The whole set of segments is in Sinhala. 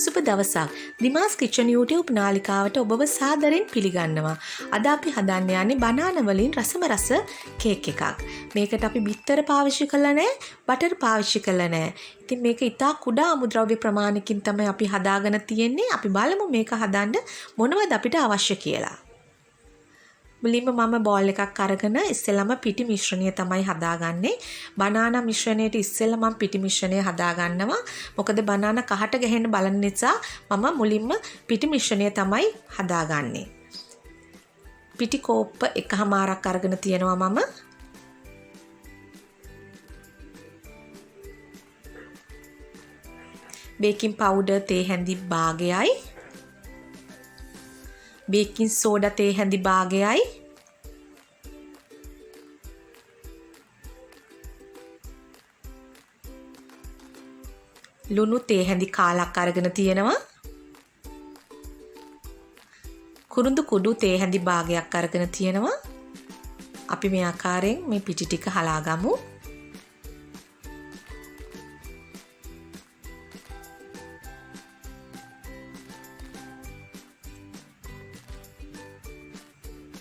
සුබ දවසක්. දිමාස් කිචන් YouTube නාලිකාවට ඔබව සාදරයෙන් පිළිගන්නවා. අද අපි හදන්න යන්නේ බනානා වලින් රසම රස කේක් එකක්. මේකට අපි බිත්තර පාවිච්චි කළා නැහැ, බටර් පාවිච්චි කළා නැහැ. ඉතින් මේක ඉතා කුඩා අමුද්‍රව්‍ය ප්‍රමාණයකින් තමයි අපි හදාගෙන තියෙන්නේ. අපි බලමු මේක හදන්න මොනවද අපිට අවශ්‍ය කියලා. මුලින්ම මම බෝල් එකක් අරගෙන ඉස්සෙල්ලාම පිටි මිශ්‍රණය තමයි හදාගන්නේ. බනානා මිශ්‍රණයට ඉස්සෙල්ලා මම පිටි මිශ්‍රණය හදාගන්නවා. මොකද බනානා කහට ගහන්න බලන නිසා මම මුලින්ම පිටි මිශ්‍රණය තමයි හදාගන්නේ. පිටි කෝප්ප එකමාරක් අරගෙන තියෙනවා මම. බේකින් පවුඩර් තේ හැඳි භාගයයි. බේකින් සෝඩා තේ හැඳි භාගයයි. ලුණු තේ හැඳි කාලක් අරගෙන තියෙනවා. කුරුඳු කුඩු තේ හැඳි භාගයක් අරගෙන තියෙනවා. අපි මේ ආකාරයෙන් මේ පිටි ටික හලා ගමු.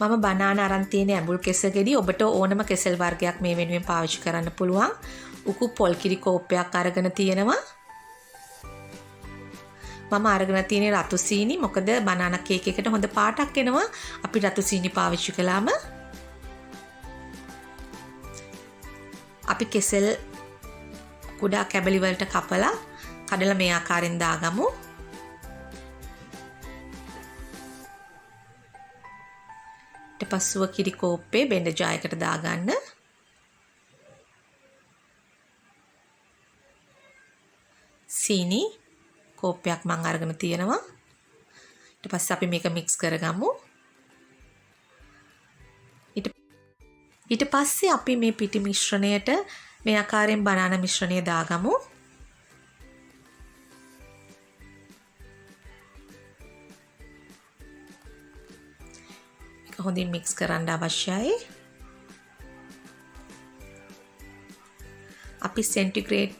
මම බනානා අරන් තියෙන ඇඹුල් කෙසගෙඩි ඔබට ඕනම කෙසෙල් වර්ගයක් මේ වෙනුවෙන් පාවිච්චි කරන්න පුළුවන්. උකු පොල් කිරි කෝප්පයක් අරගෙන තියෙනවා. මම අරගෙන තියෙන රතු සීනි මොකද බනානා කේක් එකට හොඳ පාටක් එනවා අපි රතු සීනි පාවිච්චි කළාම. අපි කෙසෙල් කුඩා කැබලි වලට කපලා කඩලා මේ ආකාරයෙන් දාගමු. ඊට පස්සුව කිරි කෝප්පේ බෙන්ඩ ජායකට දාගන්න. සීනි කෝප්පයක් මම අරගෙන තියෙනවා. ඊට පස්සේ අපි මේක මික්ස් කරගමු. ඊට පස්සේ අපි මේ පිටි මිශ්‍රණයට මේ ආකාරයෙන් බනානා මිශ්‍රණය දාගමු. හොඳින් මික්ස් කරන්න අවශ්‍යයි. අපි සෙන්ටිග්‍රේඩ්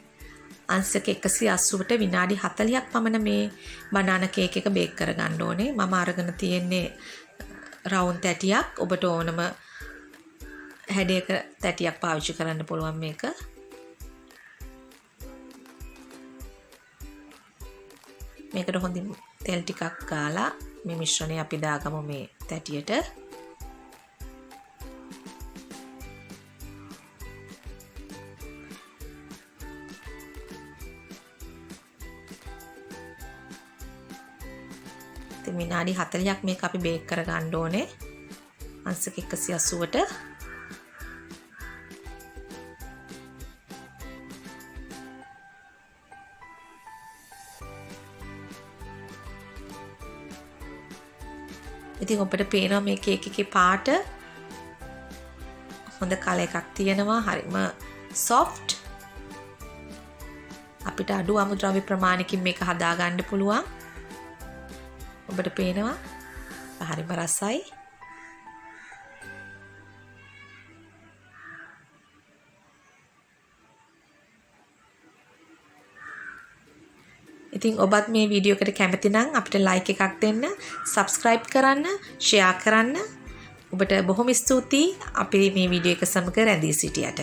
අංශක 180ට විනාඩි 40ක් පමණ මේ බනානා කේක් එක බේක් කරගන්න ඕනේ. මම අරගෙන තියෙන්නේ රවුන්ඩ් තැටියක්. ඔබට ඕනම හැඩයක තැටියක් පාවිච්චි කරන්න පුළුවන් මේක. මේකට හොඳින් තෙල් ටිකක් ගාලා මේ මිශ්‍රණය අපි දාගමු මේ තැටියට. විනාඩි 40ක් මේක අපි බේක් කරගන්න ඕනේ අංශක 180ට. ඉතින් ඔබට පේනවා මේ කේක් එකේ පාට හොඳ කලර් එකක් තියෙනවා. හරිම soft. අපිට අඩු අමුද්‍රව්‍ය ප්‍රමාණයකින් මේක හදා ගන්න පුළුවන්. ඔබට පේනවා හරිම රසයි. ඉතින් ඔබත් මේ වීඩියෝ එකට කැමති නම් අපිට ලයික් එකක් දෙන්න, subscribe කරන්න, share කරන්න. ඔබට බොහොම ස්තුතියි අපි මේ වීඩියෝ එක සමග රැඳී සිටියට.